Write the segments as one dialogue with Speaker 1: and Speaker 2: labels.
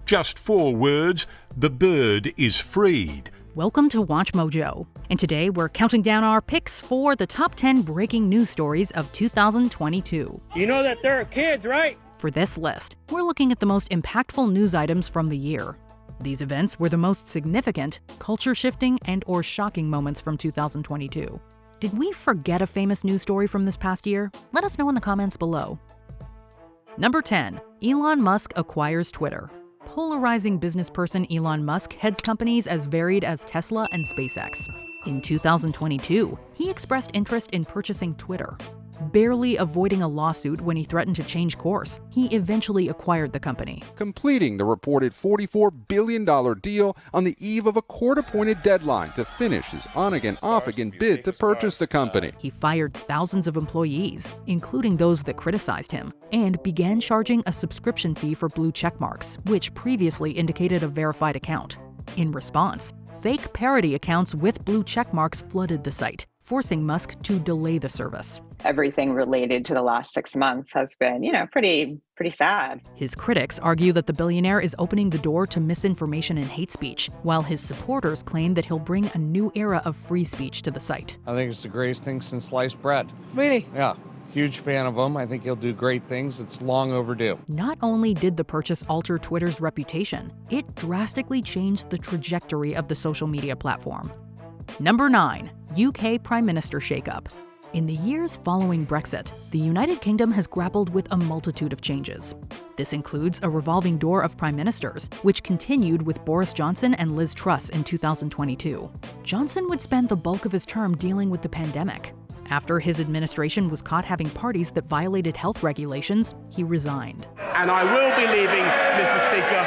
Speaker 1: Just 4 words, the bird is freed.
Speaker 2: Welcome to WatchMojo, and today we're counting down our picks for the top 10 breaking news stories of 2022.
Speaker 3: You know that there are kids, right?
Speaker 2: For this list, we're looking at the most impactful news items from the year. These events were the most significant, culture-shifting, and/or shocking moments from 2022. Did we forget a famous news story from this past year? Let us know in the comments below. Number 10. Elon Musk acquires Twitter. Polarizing business person Elon Musk heads companies as varied as Tesla and SpaceX. In 2022, he expressed interest in purchasing Twitter. Barely avoiding a lawsuit when he threatened to change course, he eventually acquired the company,
Speaker 4: completing the reported $44 billion deal on the eve of a court-appointed deadline to finish his on-again, off-again bid to purchase the company.
Speaker 2: He fired thousands of employees, including those that criticized him, and began charging a subscription fee for blue checkmarks, which previously indicated a verified account. In response, fake parody accounts with blue checkmarks flooded the site, forcing Musk to delay the service.
Speaker 5: Everything related to the last 6 months has been, pretty sad.
Speaker 2: His critics argue that the billionaire is opening the door to misinformation and hate speech, while his supporters claim that he'll bring a new era of free speech to the site.
Speaker 6: I think it's the greatest thing since sliced bread.
Speaker 2: Really?
Speaker 6: Yeah. Huge fan of him. I think he'll do great things. It's long overdue.
Speaker 2: Not only did the purchase alter Twitter's reputation, it drastically changed the trajectory of the social media platform. Number 9. UK Prime Minister shakeup. In the years following Brexit, the United Kingdom has grappled with a multitude of changes. This includes a revolving door of prime ministers, which continued with Boris Johnson and Liz Truss in 2022. Johnson would spend the bulk of his term dealing with the pandemic. After his administration was caught having parties that violated health regulations, he resigned.
Speaker 3: And I will be leaving, Mr. Speaker.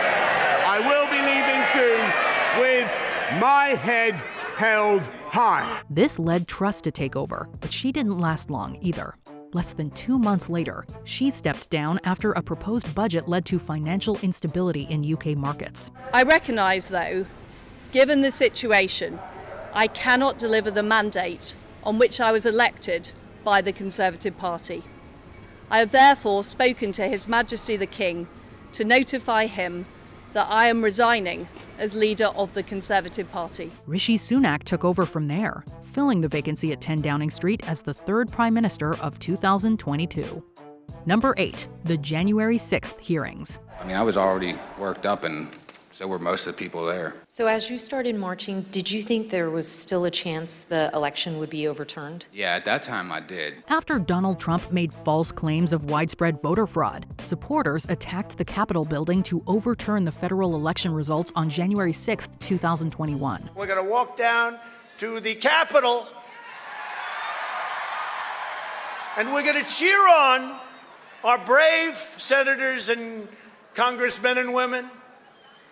Speaker 3: I will be leaving soon with my head held high.
Speaker 2: This led Truss to take over, but she didn't last long either. Less than 2 months later, she stepped down after a proposed budget led to financial instability in UK markets.
Speaker 7: I recognise, though, given the situation, I cannot deliver the mandate on which I was elected by the Conservative Party. I have therefore spoken to His Majesty the King to notify him that I am resigning as leader of the Conservative Party.
Speaker 2: Rishi Sunak took over from there, filling the vacancy at 10 Downing Street as the third Prime Minister of 2022. Number 8. The January 6th hearings.
Speaker 8: I was already worked up, and so were most of the people there.
Speaker 9: So as you started marching, did you think there was still a chance the election would be overturned?
Speaker 8: Yeah, at that time I did.
Speaker 2: After Donald Trump made false claims of widespread voter fraud, supporters attacked the Capitol building to overturn the federal election results on January 6, 2021.
Speaker 10: We're going to walk down to the Capitol, and we're going to cheer on our brave senators and congressmen and women.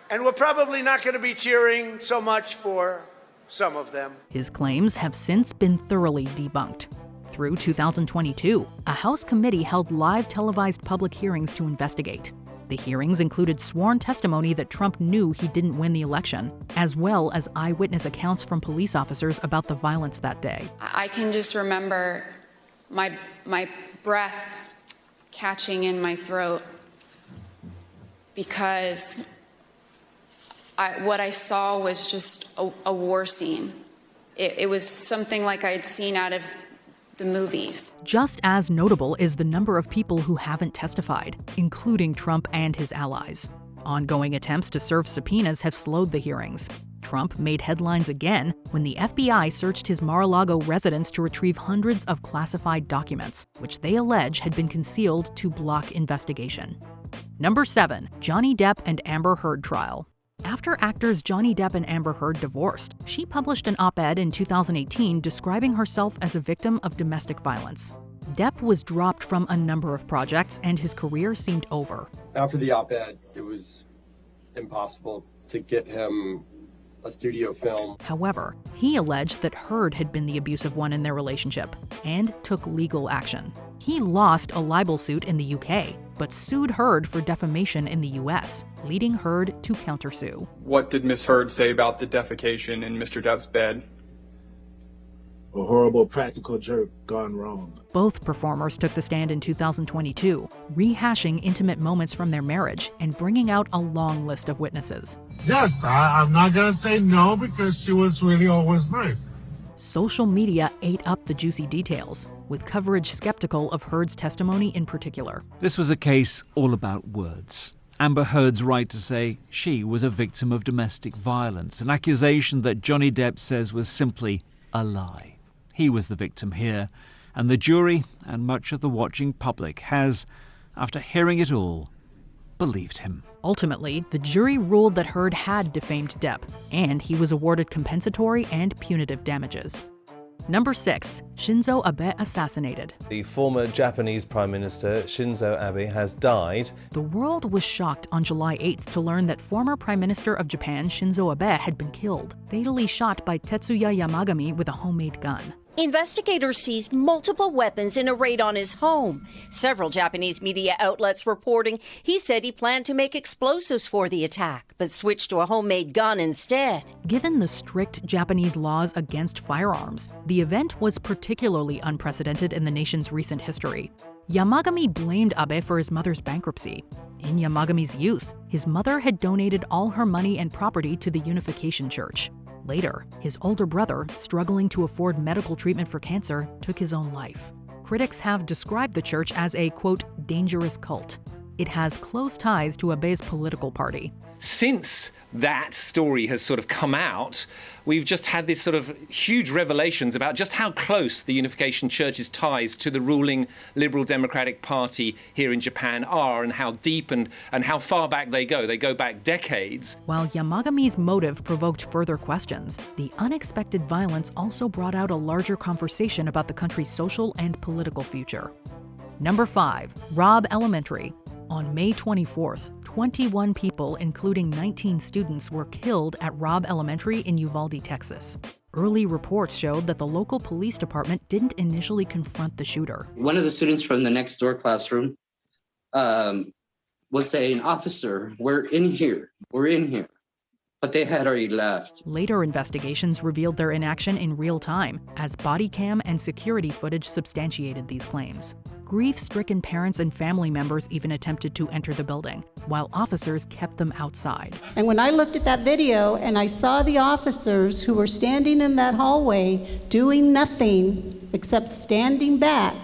Speaker 10: And we're probably not going to be cheering so much for some of them.
Speaker 2: His claims have since been thoroughly debunked. Through 2022, a House committee held live televised public hearings to investigate. The hearings included sworn testimony that Trump knew he didn't win the election, as well as eyewitness accounts from police officers about the violence that day.
Speaker 11: I can just remember my breath catching in my throat because what I saw was just a war scene. It was something like I had seen out of the movies.
Speaker 2: Just as notable is the number of people who haven't testified, including Trump and his allies. Ongoing attempts to serve subpoenas have slowed the hearings. Trump made headlines again when the FBI searched his Mar-a-Lago residence to retrieve hundreds of classified documents, which they allege had been concealed to block investigation. Number 7. Johnny Depp and Amber Heard trial. After actors Johnny Depp and Amber Heard divorced, she published an op-ed in 2018 describing herself as a victim of domestic violence. Depp was dropped from a number of projects and his career seemed over.
Speaker 12: After the op-ed, it was impossible to get him a studio film.
Speaker 2: However, he alleged that Heard had been the abusive one in their relationship and took legal action. He lost a libel suit in the UK, but sued Heard for defamation in the US, leading Heard to countersue.
Speaker 13: What did Miss Heard say about the defecation in Mr. Depp's bed? a horrible practical joke gone wrong.
Speaker 2: Both performers took the stand in 2022, rehashing intimate moments from their marriage and bringing out a long list of witnesses.
Speaker 14: Yes, I'm not going to say no because she was really always nice.
Speaker 2: Social media ate up the juicy details, with coverage skeptical of Heard's testimony in particular.
Speaker 15: This was a case all about words. Amber Heard's right to say she was a victim of domestic violence, an accusation that Johnny Depp says was simply a lie. He was the victim here, and the jury and much of the watching public has, after hearing it all, believed him.
Speaker 2: Ultimately, the jury ruled that Heard had defamed Depp, and he was awarded compensatory and punitive damages. Number 6. Shinzo Abe assassinated.
Speaker 16: The former Japanese Prime Minister Shinzo Abe has died.
Speaker 2: The world was shocked on July 8th to learn that former Prime Minister of Japan Shinzo Abe had been killed, fatally shot by Tetsuya Yamagami with a homemade gun.
Speaker 17: Investigators seized multiple weapons in a raid on his home. Several Japanese media outlets reporting he said he planned to make explosives for the attack, but switched to a homemade gun instead.
Speaker 2: Given the strict Japanese laws against firearms, the event was particularly unprecedented in the nation's recent history. Yamagami blamed Abe for his mother's bankruptcy. In Yamagami's youth, his mother had donated all her money and property to the Unification Church. Later, his older brother, struggling to afford medical treatment for cancer, took his own life. Critics have described the church as a, quote, dangerous cult. It has close ties to Abe's political party.
Speaker 18: Since that story has sort of come out, we've just had this sort of huge revelations about just how close the Unification Church's ties to the ruling Liberal Democratic Party here in Japan are, and how deep and how far back they go. They go back decades.
Speaker 2: While Yamagami's motive provoked further questions, the unexpected violence also brought out a larger conversation about the country's social and political future. Number 5. Robb Elementary. On May 24th, 21 people, including 19 students, were killed at Robb Elementary in Uvalde, Texas. Early reports showed that the local police department didn't initially confront the shooter.
Speaker 19: One of the students from the next door classroom was saying, "Officer, we're in here. But they had already left.
Speaker 2: Later investigations revealed their inaction in real time, as body cam and security footage substantiated these claims. Grief-stricken parents and family members even attempted to enter the building, while officers kept them outside.
Speaker 20: And when I looked at that video and I saw the officers who were standing in that hallway doing nothing except standing back,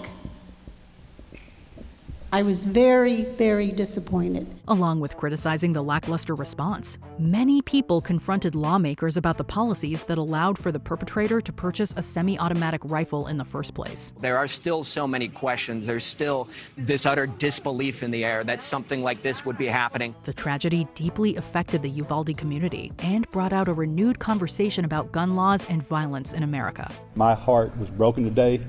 Speaker 20: I was very, very disappointed.
Speaker 2: Along with criticizing the lackluster response, many people confronted lawmakers about the policies that allowed for the perpetrator to purchase a semi-automatic rifle in the first place.
Speaker 21: There are still so many questions. There's still this utter disbelief in the air that something like this would be happening.
Speaker 2: The tragedy deeply affected the Uvalde community and brought out a renewed conversation about gun laws and violence in America.
Speaker 22: My heart was broken today.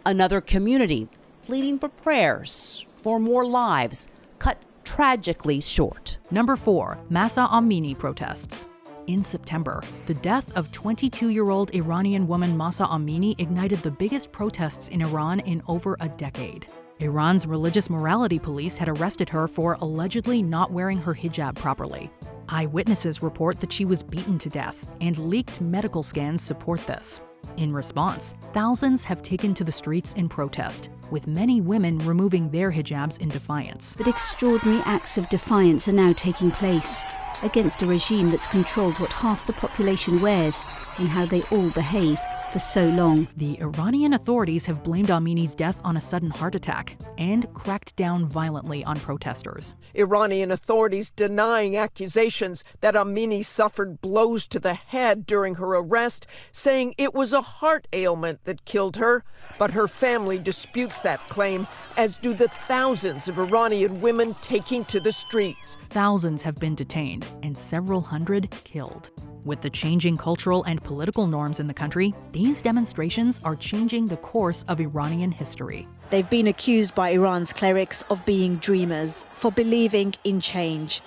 Speaker 23: Another community pleading for prayers for more lives, cut tragically short.
Speaker 2: Number 4, Mahsa Amini protests. In September, the death of 22-year-old Iranian woman Mahsa Amini ignited the biggest protests in Iran in over a decade. Iran's religious morality police had arrested her for allegedly not wearing her hijab properly. Eyewitnesses report that she was beaten to death, and leaked medical scans support this. In response, thousands have taken to the streets in protest, with many women removing their hijabs in defiance.
Speaker 24: But extraordinary acts of defiance are now taking place against a regime that's controlled what half the population wears and how they all behave for so long.
Speaker 2: The Iranian authorities have blamed Amini's death on a sudden heart attack and cracked down violently on protesters.
Speaker 25: Iranian authorities denying accusations that Amini suffered blows to the head during her arrest, saying it was a heart ailment that killed her. But her family disputes that claim, as do the thousands of Iranian women taking to the streets.
Speaker 2: Thousands have been detained and several hundred killed. With the changing cultural and political norms in the country, these demonstrations are changing the course of Iranian history.
Speaker 26: They've been accused by Iran's clerics of being dreamers, for believing in change.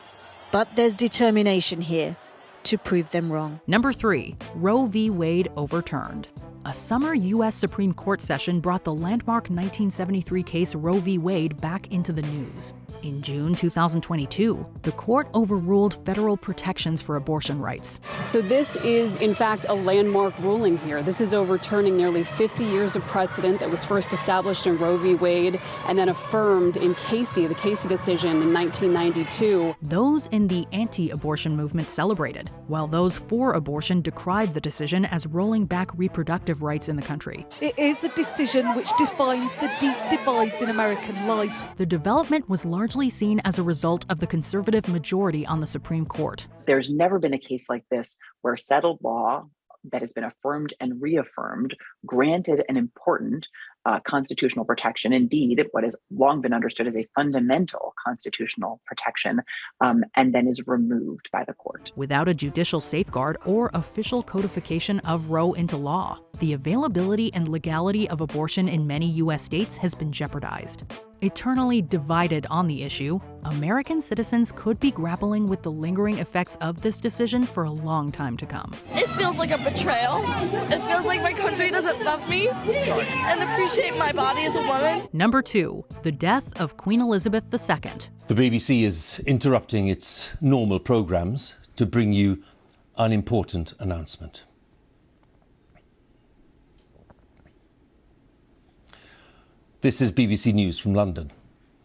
Speaker 26: But there's determination here to prove them wrong.
Speaker 2: Number 3, Roe v. Wade overturned. A summer U.S. Supreme Court session brought the landmark 1973 case Roe v. Wade back into the news. In June 2022, the court overruled federal protections for abortion rights.
Speaker 1: So this is, in fact, a landmark ruling here. This is overturning nearly 50 years of precedent that was first established in Roe v. Wade and then affirmed in the Casey decision in 1992.
Speaker 2: Those in the anti-abortion movement celebrated, while those for abortion decried the decision as rolling back reproductive rights in the country.
Speaker 3: It is a decision which defines the deep divides in American life.
Speaker 2: The development was largely seen as a result of the conservative majority on the Supreme Court.
Speaker 4: There's never been a case like this where settled law that has been affirmed and reaffirmed, granted an important constitutional protection, indeed, what has long been understood as a fundamental constitutional protection, and then is removed by the court.
Speaker 2: Without a judicial safeguard or official codification of Roe into law, the availability and legality of abortion in many U.S. states has been jeopardized. Eternally divided on the issue, American citizens could be grappling with the lingering effects of this decision for a long time to come.
Speaker 5: It feels like a betrayal. It feels like my country doesn't love me and appreciate my body as a woman.
Speaker 2: Number 2, the death of Queen Elizabeth II.
Speaker 6: The BBC is interrupting its normal programmes to bring you an important announcement. This is BBC News from London.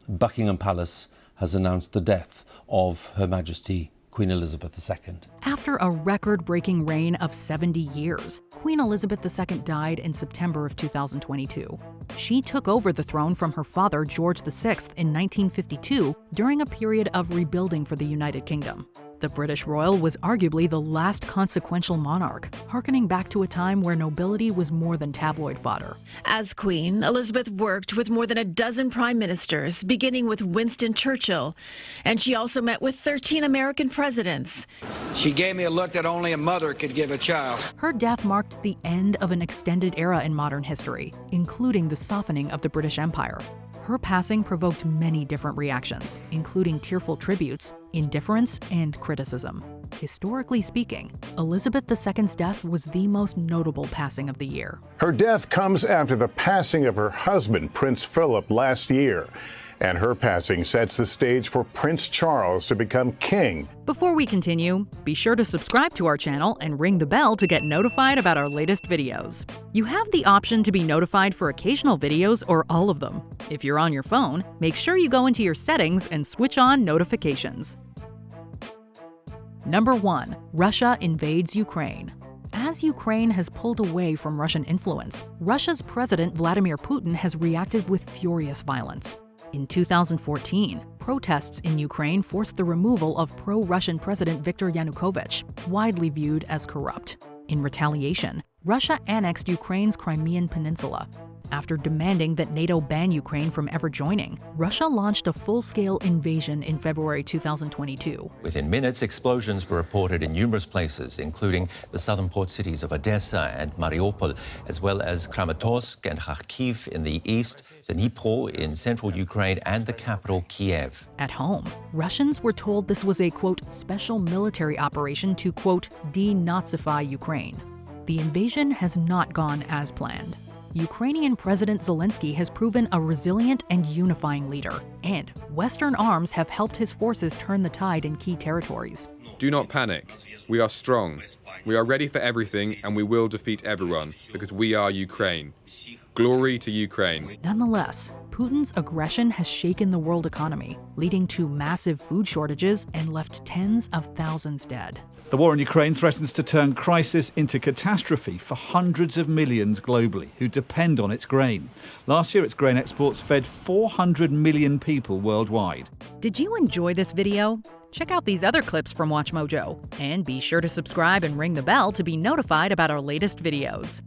Speaker 6: Buckingham Palace has announced the death of Her Majesty Queen Elizabeth II.
Speaker 2: After a record-breaking reign of 70 years, Queen Elizabeth II died in September of 2022. She took over the throne from her father, George VI, in 1952 during a period of rebuilding for the United Kingdom. The British royal was arguably the last consequential monarch, harkening back to a time where nobility was more than tabloid fodder.
Speaker 7: As Queen, Elizabeth worked with more than a dozen prime ministers, beginning with Winston Churchill. And she also met with 13 American presidents.
Speaker 27: She gave me a look that only a mother could give a child.
Speaker 2: Her death marked the end of an extended era in modern history, including the softening of the British Empire. Her passing provoked many different reactions, including tearful tributes, indifference, and criticism. Historically speaking, Elizabeth II's death was the most notable passing of the year.
Speaker 28: Her death comes after the passing of her husband, Prince Philip, last year. And her passing sets the stage for Prince Charles to become king.
Speaker 2: Before we continue, be sure to subscribe to our channel and ring the bell to get notified about our latest videos. You have the option to be notified for occasional videos or all of them. If you're on your phone, make sure you go into your settings and switch on notifications. Number 1. Russia invades Ukraine. As Ukraine has pulled away from Russian influence, Russia's President Vladimir Putin has reacted with furious violence. In 2014, protests in Ukraine forced the removal of pro-Russian President Viktor Yanukovych, widely viewed as corrupt. In retaliation, Russia annexed Ukraine's Crimean Peninsula. After demanding that NATO ban Ukraine from ever joining, Russia launched a full-scale invasion in February 2022.
Speaker 29: Within minutes, explosions were reported in numerous places, including the southern port cities of Odessa and Mariupol, as well as Kramatorsk and Kharkiv in the east, Dnipro in central Ukraine, and the capital, Kiev.
Speaker 2: At home, Russians were told this was a, quote, special military operation to, quote, denazify Ukraine. The invasion has not gone as planned. Ukrainian President Zelensky has proven a resilient and unifying leader, and Western arms have helped his forces turn the tide in key territories.
Speaker 30: Do not panic. We are strong. We are ready for everything, and we will defeat everyone, because we are Ukraine. Glory to Ukraine.
Speaker 2: Nonetheless, Putin's aggression has shaken the world economy, leading to massive food shortages and left tens of thousands dead.
Speaker 31: The war in Ukraine threatens to turn crisis into catastrophe for hundreds of millions globally who depend on its grain. Last year, its grain exports fed 400 million people worldwide.
Speaker 2: Did you enjoy this video? Check out these other clips from WatchMojo, and be sure to subscribe and ring the bell to be notified about our latest videos.